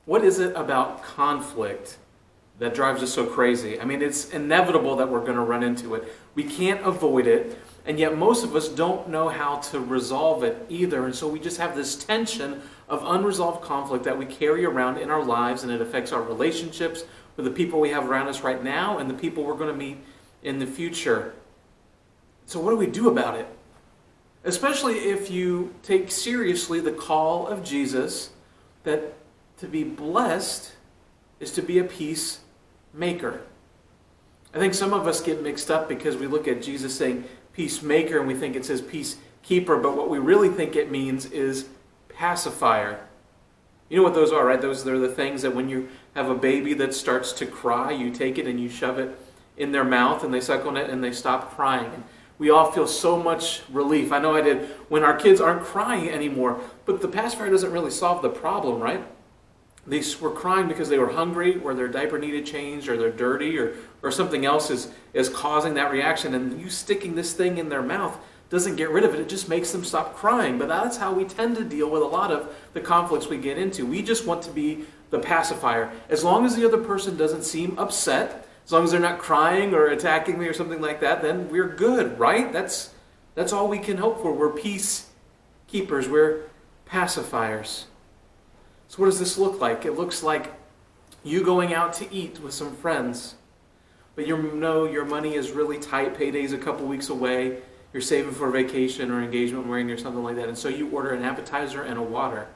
What is it about conflict that drives us so crazy? I mean, it's inevitable that we're going to run into it. We can't avoid it, and yet most of us don't know how to resolve it either. And so we just have this tension of unresolved conflict that we carry around in our lives, and it affects our relationships with the people we have around us right now and the people we're going to meet in the future. So what do we do about it? Especially if you take seriously the call of Jesus that to be blessed is to be a peacemaker. I think some of us get mixed up because we look at Jesus saying peacemaker and we think it says peacekeeper, but what we really think it means is pacifier. You know what those are, right? Those are the things that when you have a baby that starts to cry, you take it and you shove it in their mouth and they suck on it and they stop crying. And we all feel so much relief. I know I did when our kids aren't crying anymore, but the pacifier doesn't really solve the problem, right? They were crying because they were hungry, or their diaper needed changed, or they're dirty, or something else is causing that reaction. And you sticking this thing in their mouth doesn't get rid of it. It just makes them stop crying. But that's how we tend to deal with a lot of the conflicts we get into. We just want to be the pacifier. As long as the other person doesn't seem upset, as long as they're not crying or attacking me or something like that, then we're good, right? That's all we can hope for. We're peacekeepers. We're pacifiers. So what does this look like? It looks like you going out to eat with some friends, but you know your money is really tight, payday's a couple weeks away, you're saving for a vacation or engagement ring or something like that, and so you order an appetizer and a water.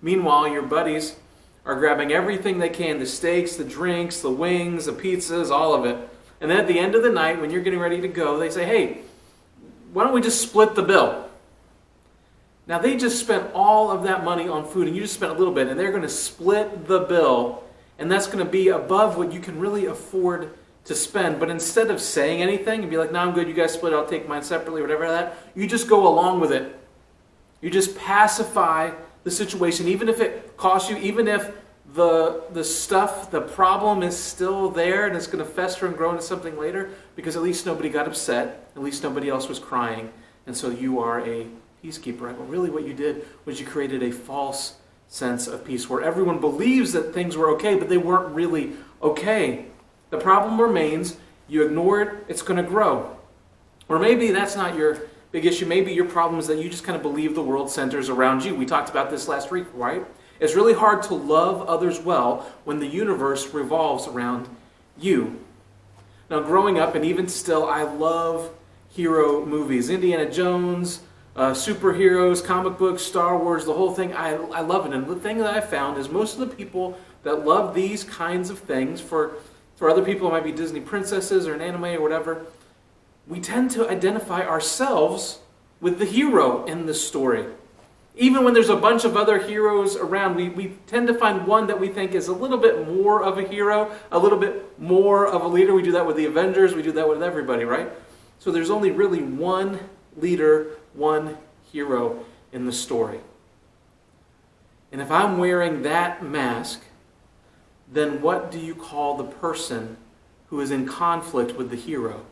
Meanwhile, your buddies are grabbing everything they can, the steaks, the drinks, the wings, the pizzas, all of it. And then at the end of the night, when you're getting ready to go, they say, hey, why don't we just split the bill? Now, they just spent all of that money on food, and you just spent a little bit, and they're going to split the bill, and that's going to be above what you can really afford to spend. But instead of saying anything and be like, no, I'm good, you guys split, I'll take mine separately, whatever that, you just go along with it. You just pacify the situation, even if it costs you, even if the stuff, the problem is still there, and it's going to fester and grow into something later, because at least nobody got upset, at least nobody else was crying, and so you are a peacekeeper, right? But really what you did was you created a false sense of peace where everyone believes that things were okay, but they weren't really okay. The problem remains, you ignore it, it's going to grow. Or maybe that's not your big issue. Maybe your problem is that you just kind of believe the world centers around you. We talked about this last week, right? It's really hard to love others well when the universe revolves around you. Now, growing up, and even still, I love hero movies. Indiana Jones, superheroes, comic books, Star Wars, the whole thing, I love it. And the thing that I found is most of the people that love these kinds of things, for other people it might be Disney princesses or an anime or whatever, we tend to identify ourselves with the hero in the story. Even when there's a bunch of other heroes around, we tend to find one that we think is a little bit more of a hero, a little bit more of a leader. We do that with the Avengers, we do that with everybody, right? So there's only really one leader, one hero in the story. And if I'm wearing that mask, then what do you call the person who is in conflict with the hero?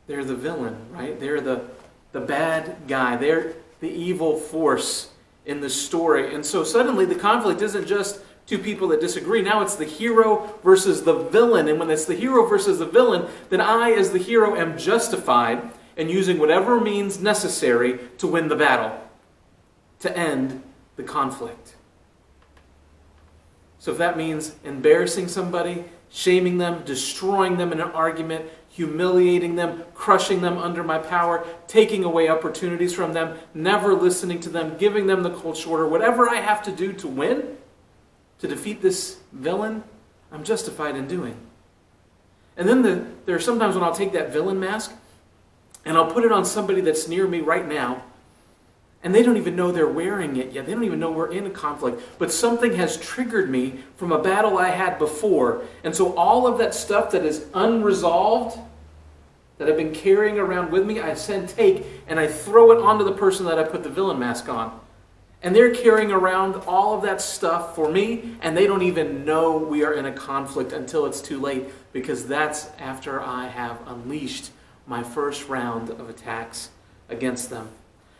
They're the villain, right? They're the bad guy. They're the evil force in the story. And so suddenly the conflict isn't just two people that disagree. Now it's the hero versus the villain. And when it's the hero versus the villain, then I, as the hero, am justified in using whatever means necessary to win the battle, to end the conflict. So if that means embarrassing somebody, shaming them, destroying them in an argument, humiliating them, crushing them under my power, taking away opportunities from them, never listening to them, giving them the cold shoulder, whatever I have to do to win, to defeat this villain, I'm justified in doing. And then there are sometimes when I'll take that villain mask and I'll put it on somebody that's near me right now, and they don't even know they're wearing it yet. They don't even know we're in a conflict. But something has triggered me from a battle I had before. And so all of that stuff that is unresolved, that I've been carrying around with me, I take and I throw it onto the person that I put the villain mask on. And they're carrying around all of that stuff for me, and they don't even know we are in a conflict until it's too late, because that's after I have unleashed my first round of attacks against them.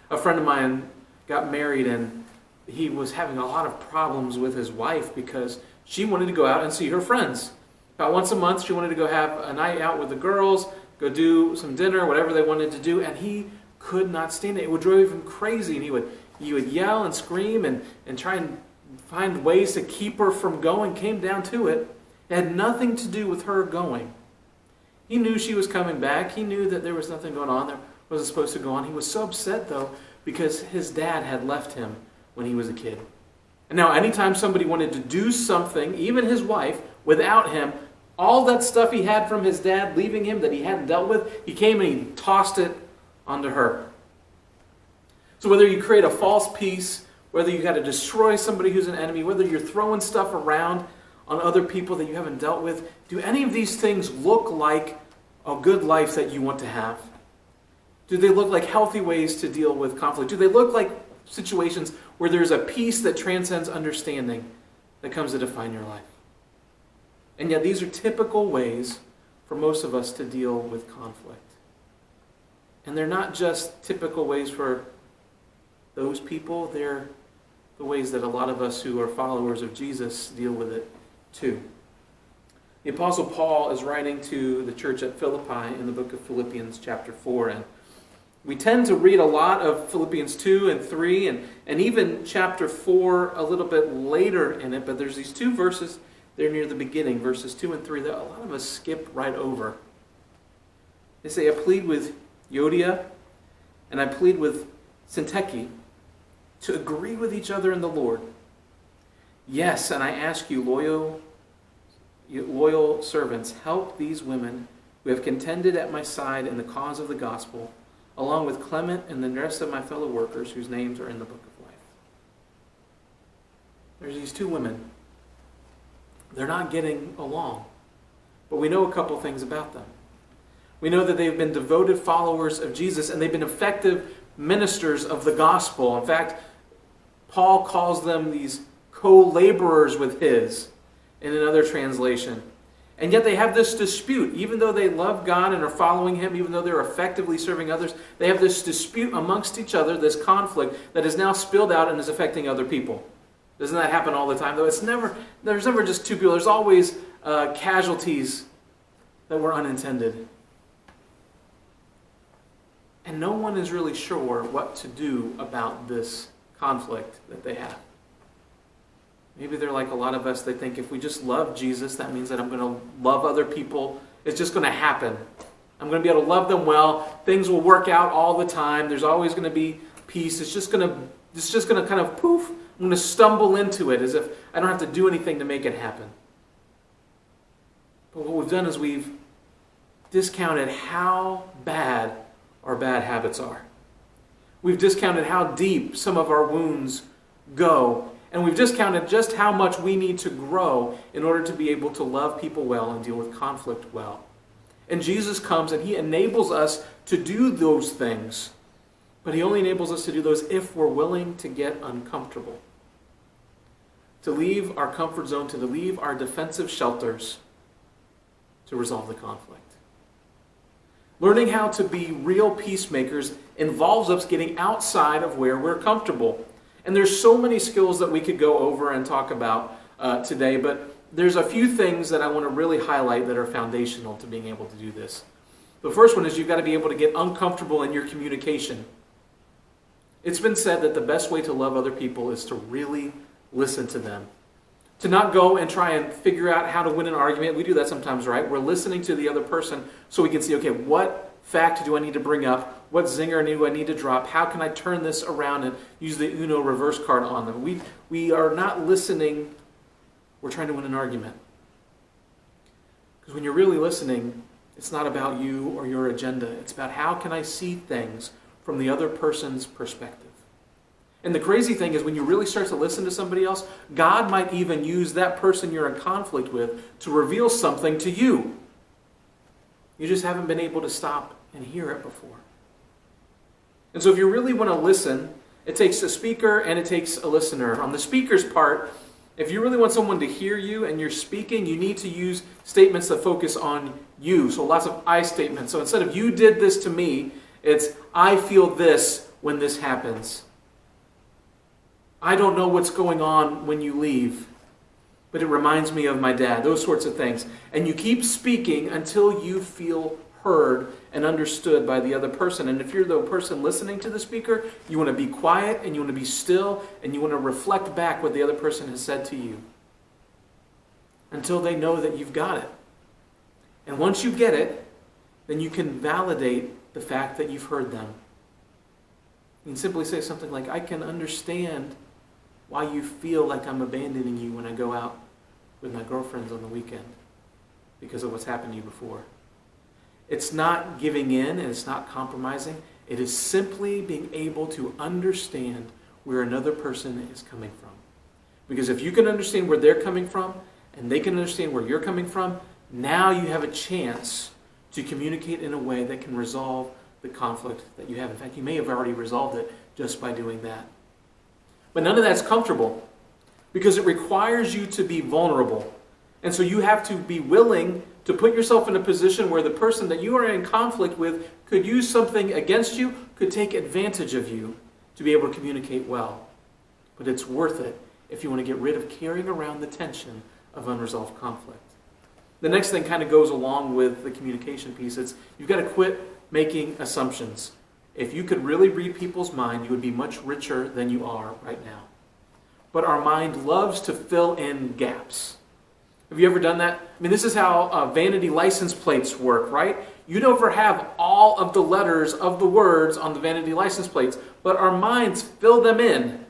A friend of mine got married, and he was having a lot of problems with his wife because she wanted to go out and see her friends. About once a month, she wanted to go have a night out with the girls, go do some dinner, whatever they wanted to do, and he could not stand it. It would drive him crazy, and he would yell and scream and try and find ways to keep her from going. Came down to it. It had nothing to do with her going. He knew she was coming back. He knew that there was nothing going on that wasn't supposed to go on. He was so upset, though, because his dad had left him when he was a kid. And now, anytime somebody wanted to do something, even his wife, without him, all that stuff he had from his dad leaving him that he hadn't dealt with, he came and he tossed it onto her. So whether you create a false peace, whether you got to destroy somebody who's an enemy, whether you're throwing stuff around on other people that you haven't dealt with, do any of these things look like a good life that you want to have? Do they look like healthy ways to deal with conflict? Do they look like situations where there's a peace that transcends understanding that comes to define your life? And yet these are typical ways for most of us to deal with conflict. And they're not just typical ways for those people, they're the ways that a lot of us who are followers of Jesus deal with it too. The Apostle Paul is writing to the church at Philippi in the book of Philippians chapter 4. And we tend to read a lot of Philippians 2 and 3 and even chapter 4 a little bit later in it, but there's these two verses there near the beginning, verses 2 and 3, that a lot of us skip right over. They say, I plead with Euodia and I plead with Syntyche to agree with each other in the Lord. Yes, and I ask you, loyal servants, help these women who have contended at my side in the cause of the gospel, along with Clement and the rest of my fellow workers whose names are in the book of life. There's these two women. They're not getting along, but we know a couple things about them. We know that they've been devoted followers of Jesus and they've been effective ministers of the gospel. In fact, Paul calls them these co-laborers with his in another translation. And yet they have this dispute. Even though they love God and are following him, even though they're effectively serving others, they have this dispute amongst each other, this conflict that is now spilled out and is affecting other people. Doesn't that happen all the time? Though there's never just two people. There's always casualties that were unintended. And no one is really sure what to do about this conflict that they have. Maybe they're like a lot of us. They think if we just love Jesus, that means that I'm going to love other people. It's just going to happen. I'm going to be able to love them well. Things will work out all the time. There's always going to be peace. It's just going to kind of poof. I'm going to stumble into it as if I don't have to do anything to make it happen. But what we've done is we've discounted how bad our bad habits are. We've discounted how deep some of our wounds go. And we've discounted just how much we need to grow in order to be able to love people well and deal with conflict well. And Jesus comes and he enables us to do those things. But he only enables us to do those if we're willing to get uncomfortable. To leave our comfort zone, to leave our defensive shelters to resolve the conflict. Learning how to be real peacemakers involves us getting outside of where we're comfortable. And there's so many skills that we could go over and talk about today, but there's a few things that I want to really highlight that are foundational to being able to do this. The first one is you've got to be able to get uncomfortable in your communication. It's been said that the best way to love other people is to really listen to them. To not go and try and figure out how to win an argument. We do that sometimes, right? We're listening to the other person so we can see, okay, what fact do I need to bring up? What zinger do I need to drop? How can I turn this around and use the Uno reverse card on them? We are not listening. We're trying to win an argument. Because when you're really listening, it's not about you or your agenda. It's about how can I see things from the other person's perspective. And the crazy thing is when you really start to listen to somebody else, God might even use that person you're in conflict with to reveal something to you. You just haven't been able to stop and hear it before. And so if you really want to listen, it takes a speaker and it takes a listener. On the speaker's part, if you really want someone to hear you and you're speaking, you need to use statements that focus on you. So lots of I statements. So instead of you did this to me, it's I feel this when this happens. I don't know what's going on when you leave, but it reminds me of my dad. Those sorts of things. And you keep speaking until you feel heard and understood by the other person. And if you're the person listening to the speaker, you want to be quiet and you want to be still and you want to reflect back what the other person has said to you until they know that you've got it. And once you get it, then you can validate the fact that you've heard them. You can simply say something like, I can understand why you feel like I'm abandoning you when I go out with my girlfriends on the weekend because of what's happened to you before. It's not giving in and it's not compromising. It is simply being able to understand where another person is coming from. Because if you can understand where they're coming from and they can understand where you're coming from, now you have a chance to communicate in a way that can resolve the conflict that you have. In fact, you may have already resolved it just by doing that. But none of that's comfortable because it requires you to be vulnerable. And so you have to be willing to put yourself in a position where the person that you are in conflict with could use something against you, could take advantage of you to be able to communicate well. But it's worth it if you want to get rid of carrying around the tension of unresolved conflict. The next thing kind of goes along with the communication piece. It's you've got to quit making assumptions. If you could really read people's mind, you would be much richer than you are right now. But our mind loves to fill in gaps. Have you ever done that? I mean, this is how vanity license plates work, right? You never have all of the letters of the words on the vanity license plates, but our minds fill them in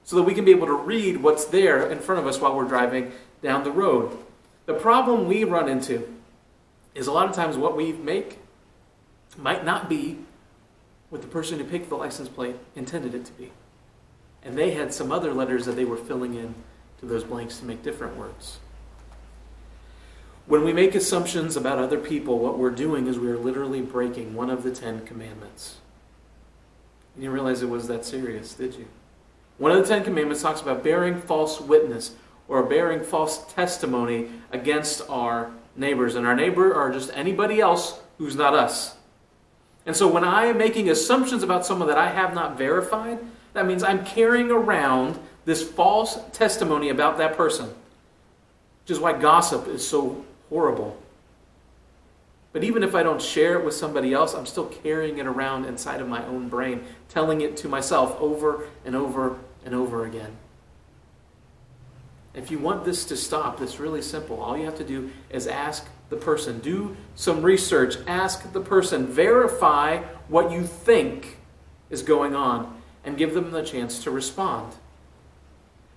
so that we can be able to read what's there in front of us while we're driving down the road. The problem we run into is a lot of times what we make might not be what the person who picked the license plate intended it to be. And they had some other letters that they were filling in to those blanks to make different words. When we make assumptions about other people, what we're doing is we're literally breaking one of the 10 commandments. You didn't realize it was that serious, did you? One of the 10 commandments talks about bearing false witness or bearing false testimony against our neighbors. And our neighbor are just anybody else who's not us. And so when I am making assumptions about someone that I have not verified, that means I'm carrying around this false testimony about that person. Which is why gossip is so horrible. But even if I don't share it with somebody else, I'm still carrying it around inside of my own brain, telling it to myself over and over and over again. If you want this to stop, it's really simple. All you have to do is ask the person. Do some research. Ask the person. Verify what you think is going on and give them the chance to respond.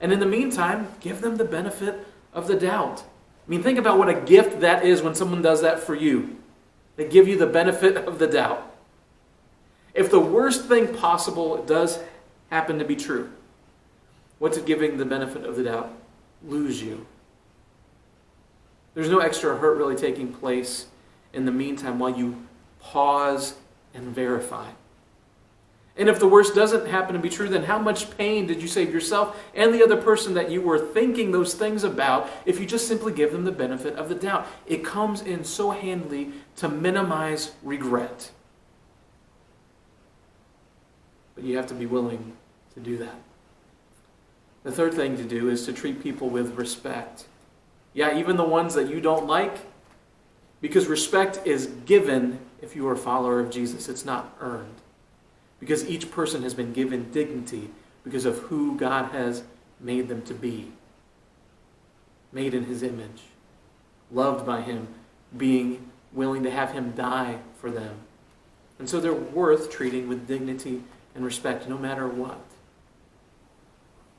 And in the meantime, give them the benefit of the doubt. I mean, think about what a gift that is when someone does that for you. They give you the benefit of the doubt. If the worst thing possible does happen to be true, what's it giving the benefit of the doubt? Lose you. There's no extra hurt really taking place in the meantime while you pause and verify. And if the worst doesn't happen to be true, then how much pain did you save yourself and the other person that you were thinking those things about if you just simply give them the benefit of the doubt? It comes in so handily to minimize regret. But you have to be willing to do that. The third thing to do is to treat people with respect. Yeah, even the ones that you don't like, because respect is given if you are a follower of Jesus. It's not earned. Because each person has been given dignity because of who God has made them to be. Made in His image. Loved by Him. Being willing to have Him die for them. And so they're worth treating with dignity and respect no matter what.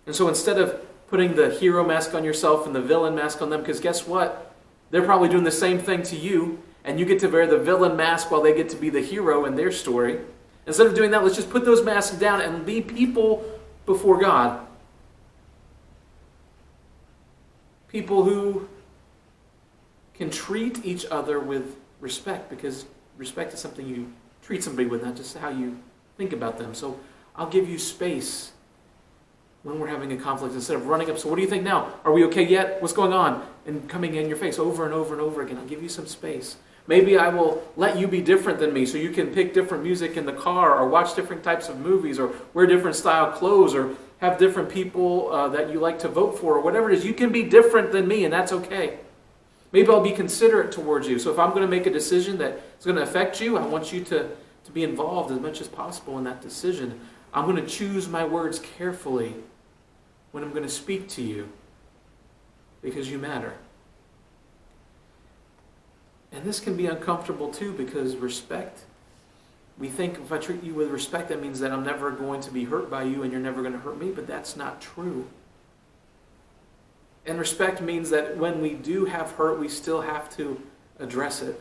And so instead of putting the hero mask on yourself and the villain mask on them, because guess what? They're probably doing the same thing to you, and you get to wear the villain mask while they get to be the hero in their story. Instead of doing that, let's just put those masks down and be people before God. People who can treat each other with respect, because respect is something you treat somebody with, not just how you think about them. So I'll give you space when we're having a conflict instead of running up. So what do you think now? Are we okay yet? What's going on? And coming in your face over and over and over again. I'll give you some space. Maybe I will let you be different than me so you can pick different music in the car or watch different types of movies or wear different style clothes or have different people that you like to vote for, or whatever it is. You can be different than me, and that's okay. Maybe I'll be considerate towards you. So if I'm going to make a decision that is going to affect you, I want you to be involved as much as possible in that decision. I'm going to choose my words carefully when I'm going to speak to you, because you matter. And this can be uncomfortable too, because respect, we think if I treat you with respect, that means that I'm never going to be hurt by you and you're never going to hurt me, but that's not true. And respect means that when we do have hurt, we still have to address it.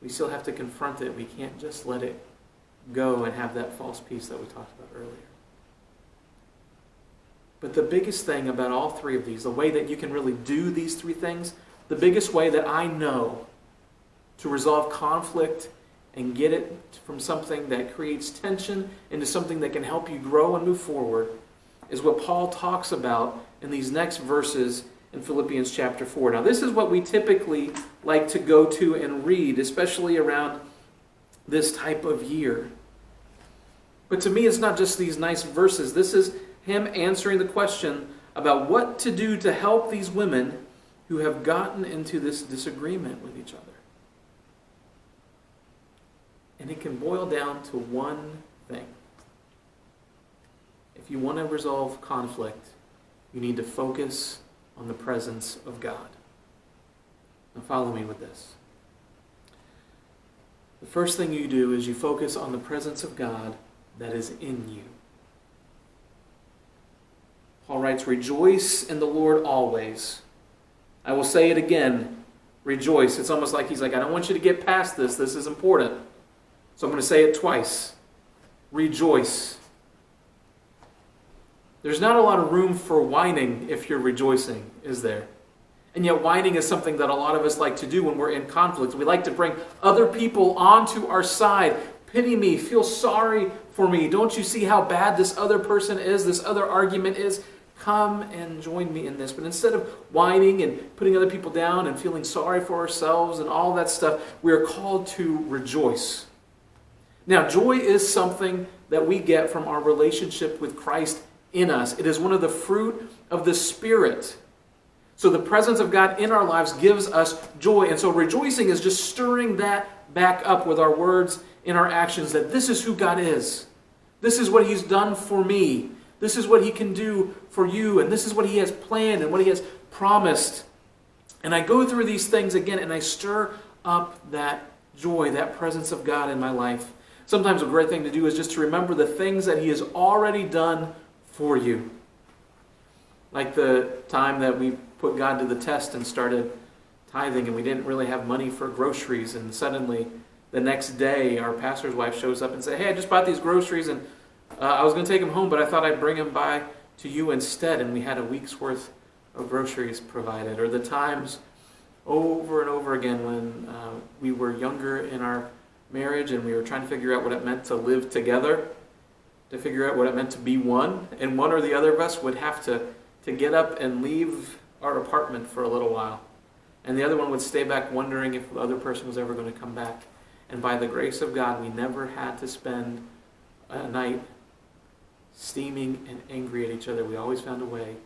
We still have to confront it. We can't just let it go and have that false peace that we talked about earlier. But the biggest thing about all three of these, the way that you can really do these three things, the biggest way that I know to resolve conflict and get it from something that creates tension into something that can help you grow and move forward is what Paul talks about in these next verses in Philippians chapter 4. Now, this is what we typically like to go to and read, especially around this type of year. But to me, it's not just these nice verses. This is him answering the question about what to do to help these women who have gotten into this disagreement with each other. And it can boil down to one thing. If you want to resolve conflict, you need to focus on the presence of God. Now follow me with this. The first thing you do is you focus on the presence of God that is in you. Paul writes, "Rejoice in the Lord always. I will say it again, rejoice." It's almost like he's like, I don't want you to get past this. This is important. So I'm going to say it twice. Rejoice. There's not a lot of room for whining if you're rejoicing, is there? And yet whining is something that a lot of us like to do when we're in conflict. We like to bring other people onto our side. Pity me, feel sorry for me. Don't you see how bad this other person is, this other argument is? Come and join me in this. But instead of whining and putting other people down and feeling sorry for ourselves and all that stuff, we are called to rejoice. Now, joy is something that we get from our relationship with Christ in us. It is one of the fruit of the Spirit. So the presence of God in our lives gives us joy. And so rejoicing is just stirring that back up with our words and our actions, that this is who God is. This is what He's done for me. This is what He can do for you. And this is what He has planned and what He has promised. And I go through these things again and I stir up that joy, that presence of God in my life. Sometimes a great thing to do is just to remember the things that He has already done for you. Like the time that we put God to the test and started tithing and we didn't really have money for groceries, and suddenly the next day our pastor's wife shows up and says, "Hey, I just bought these groceries and I was going to take them home, but I thought I'd bring them by to you instead," and we had a week's worth of groceries provided. Or the times over and over again when we were younger in our marriage and we were trying to figure out what it meant to live together, to figure out what it meant to be one, and one or the other of us would have to get up and leave our apartment for a little while. And the other one would stay back wondering if the other person was ever going to come back. And by the grace of God, we never had to spend a night steaming and angry at each other. We always found a way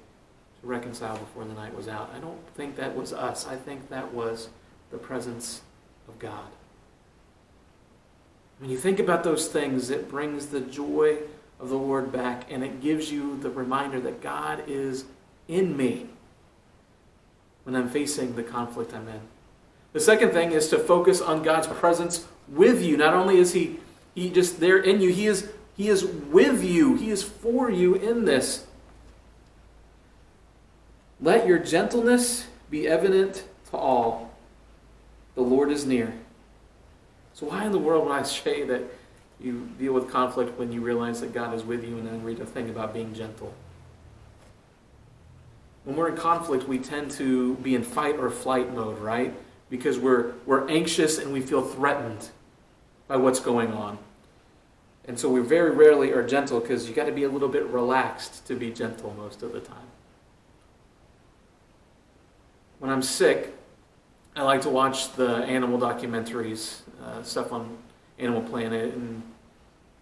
to reconcile before the night was out. I don't think that was us. I think that was the presence of God. When you think about those things, it brings the joy of the Lord back, and it gives you the reminder that God is in me when I'm facing the conflict I'm in. The second thing is to focus on God's presence with you. Not only is He just there in you, He is with you. He is for you in this. Let your gentleness be evident to all. The Lord is near. So why in the world would I say that you deal with conflict when you realize that God is with you and then read a thing about being gentle? When we're in conflict, we tend to be in fight or flight mode, right? Because we're anxious and we feel threatened by what's going on. And so we very rarely are gentle because you got to be a little bit relaxed to be gentle most of the time. When I'm sick, I like to watch the animal documentaries, stuff on Animal Planet and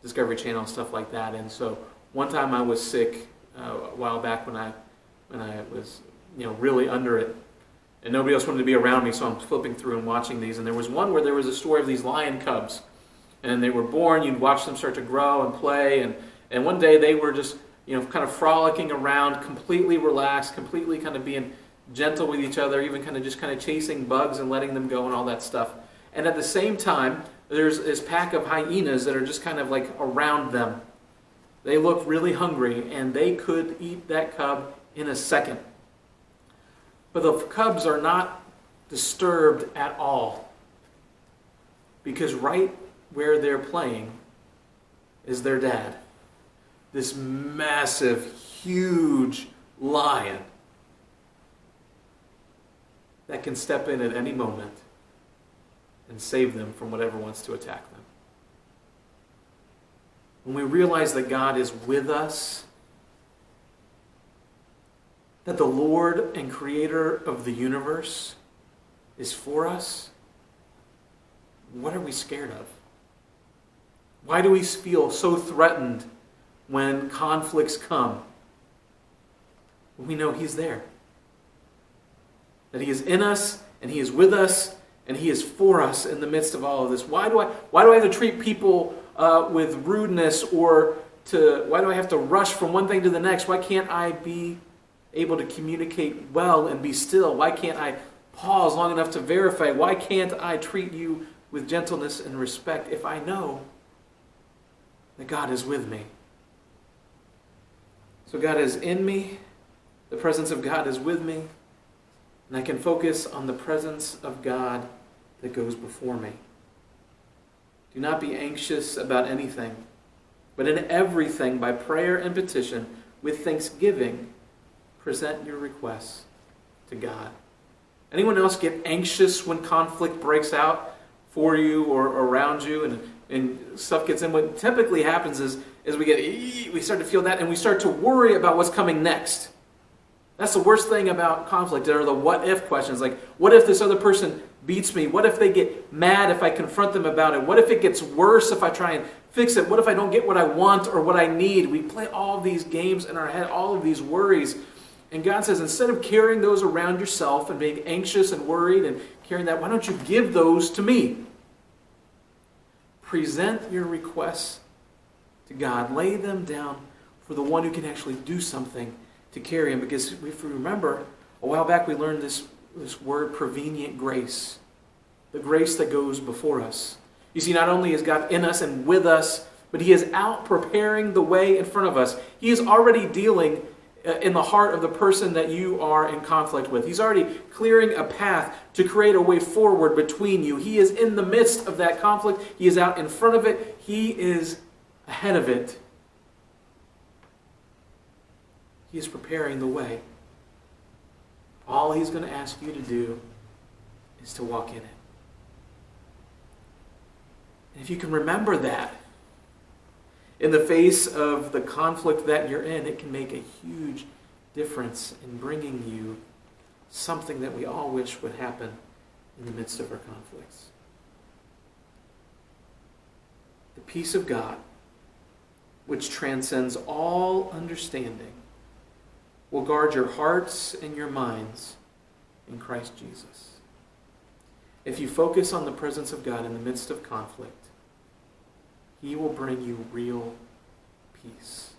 Discovery Channel, stuff like that. And so One time I was sick a while back when I was really under it, and nobody else wanted to be around me, so I'm flipping through and watching these. And there was one where there was a story of these lion cubs, and they were born. You'd watch them start to grow and play, and one day they were just kind of frolicking around, completely relaxed, completely kind of being gentle with each other, even kind of chasing bugs and letting them go and all that stuff. And at the same time, there's this pack of hyenas that are just kind of like around them. They look really hungry, and they could eat that cub in a second. But the cubs are not disturbed at all, because right where they're playing is their dad. This massive, huge lion that can step in at any moment and save them from whatever wants to attack them. When we realize that God is with us, that the Lord and Creator of the universe is for us, what are we scared of? Why do we feel so threatened when conflicts come? We know He's there. That He is in us, and He is with us, and He is for us in the midst of all of this. Why do I have to treat people with rudeness, or why do I have to rush from one thing to the next? Why can't I be able to communicate well and be still? Why can't I pause long enough to verify? Why can't I treat you with gentleness and respect if I know that God is with me? So God is in me, the presence of God is with me, and I can focus on the presence of God that goes before me. Do not be anxious about anything, but in everything, by prayer and petition, with thanksgiving, present your requests to God. Anyone else get anxious when conflict breaks out for you or around you and stuff gets in? What typically happens is we start to feel that, and we start to worry about what's coming next. That's the worst thing about conflict, are the what if questions. Like, what if this other person beats me? What if they get mad if I confront them about it? What if it gets worse if I try and fix it? What if I don't get what I want or what I need? We play all of these games in our head, all of these worries. And God says, instead of carrying those around yourself and being anxious and worried and carrying that, why don't you give those to me? Present your requests to God. Lay them down for the one who can actually do something to carry them. Because if we remember, a while back we learned this word, prevenient grace. The grace that goes before us. You see, not only is God in us and with us, but He is out preparing the way in front of us. He is already dealing in the heart of the person that you are in conflict with. He's already clearing a path to create a way forward between you. He is in the midst of that conflict. He is out in front of it. He is ahead of it. He is preparing the way. All He's going to ask you to do is to walk in it. And if you can remember that, in the face of the conflict that you're in, it can make a huge difference in bringing you something that we all wish would happen in the midst of our conflicts. The peace of God, which transcends all understanding, will guard your hearts and your minds in Christ Jesus. If you focus on the presence of God in the midst of conflict, He will bring you real peace.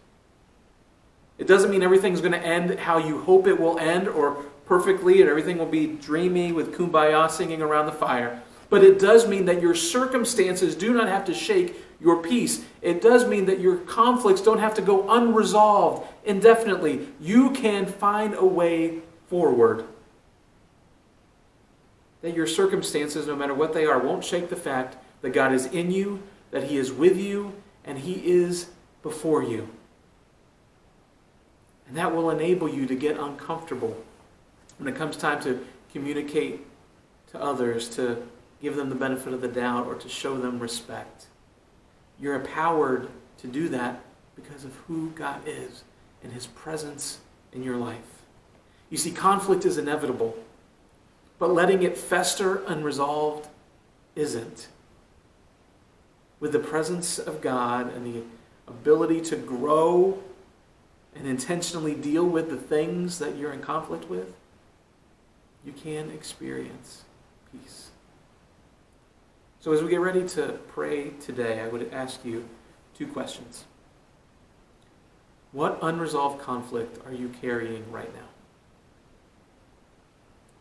It doesn't mean everything's going to end how you hope it will end, or perfectly, and everything will be dreamy with kumbaya singing around the fire. But it does mean that your circumstances do not have to shake your peace. It does mean that your conflicts don't have to go unresolved indefinitely. You can find a way forward. That your circumstances, no matter what they are, won't shake the fact that God is in you, that He is with you, and He is before you. And that will enable you to get uncomfortable when it comes time to communicate to others, to give them the benefit of the doubt, or to show them respect. You're empowered to do that because of who God is and His presence in your life. You see, conflict is inevitable, but letting it fester unresolved isn't. With the presence of God and the ability to grow and intentionally deal with the things that you're in conflict with, you can experience peace. So as we get ready to pray today, I would ask you 2 questions. What unresolved conflict are you carrying right now?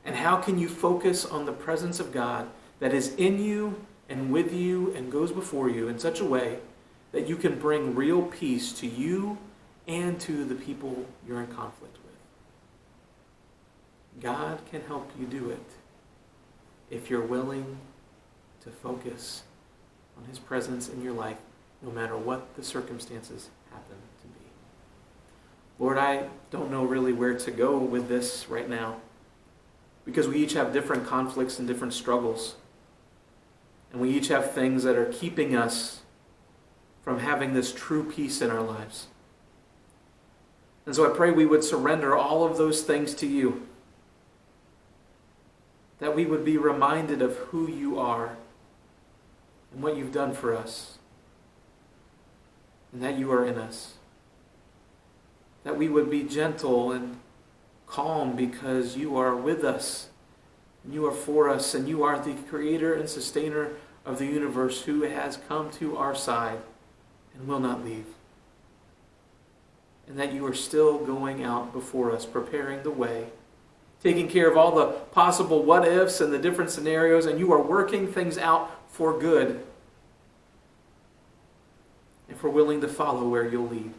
And how can you focus on the presence of God that is in you and with you and goes before you in such a way that you can bring real peace to you and to the people you're in conflict with? God can help you do it if you're willing to focus on His presence in your life, no matter what the circumstances happen to be. Lord, I don't know really where to go with this right now, because we each have different conflicts and different struggles. And we each have things that are keeping us from having this true peace in our lives. And so I pray we would surrender all of those things to you, that we would be reminded of who you are and what you've done for us, and that you are in us. That we would be gentle and calm because you are with us, and you are for us, and you are the creator and sustainer of the universe who has come to our side and will not leave. And that you are still going out before us, preparing the way, taking care of all the possible what-ifs and the different scenarios, and you are working things out for good if we're willing to follow where you'll lead.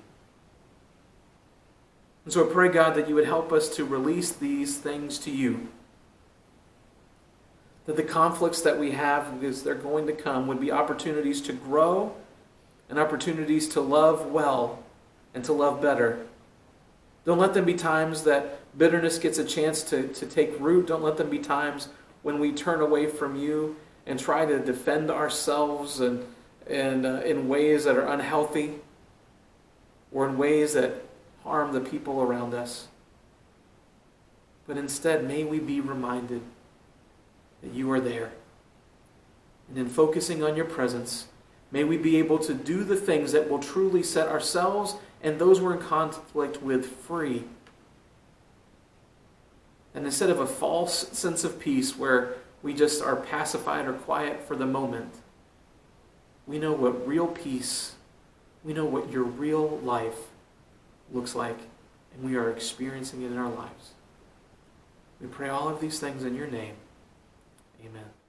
And so I pray, God, that you would help us to release these things to you. That the conflicts that we have, because they're going to come, would be opportunities to grow and opportunities to love well and to love better. Don't let them be times that bitterness gets a chance to take root. Don't let them be times when we turn away from you and try to defend ourselves and in ways that are unhealthy or in ways that harm the people around us. But instead, may we be reminded that you are there. And in focusing on your presence, may we be able to do the things that will truly set ourselves and those we're in conflict with free. And instead of a false sense of peace where we just are pacified or quiet for the moment, we know what real peace, we know what your real life looks like, and we are experiencing it in our lives. We pray all of these things in your name. Amen.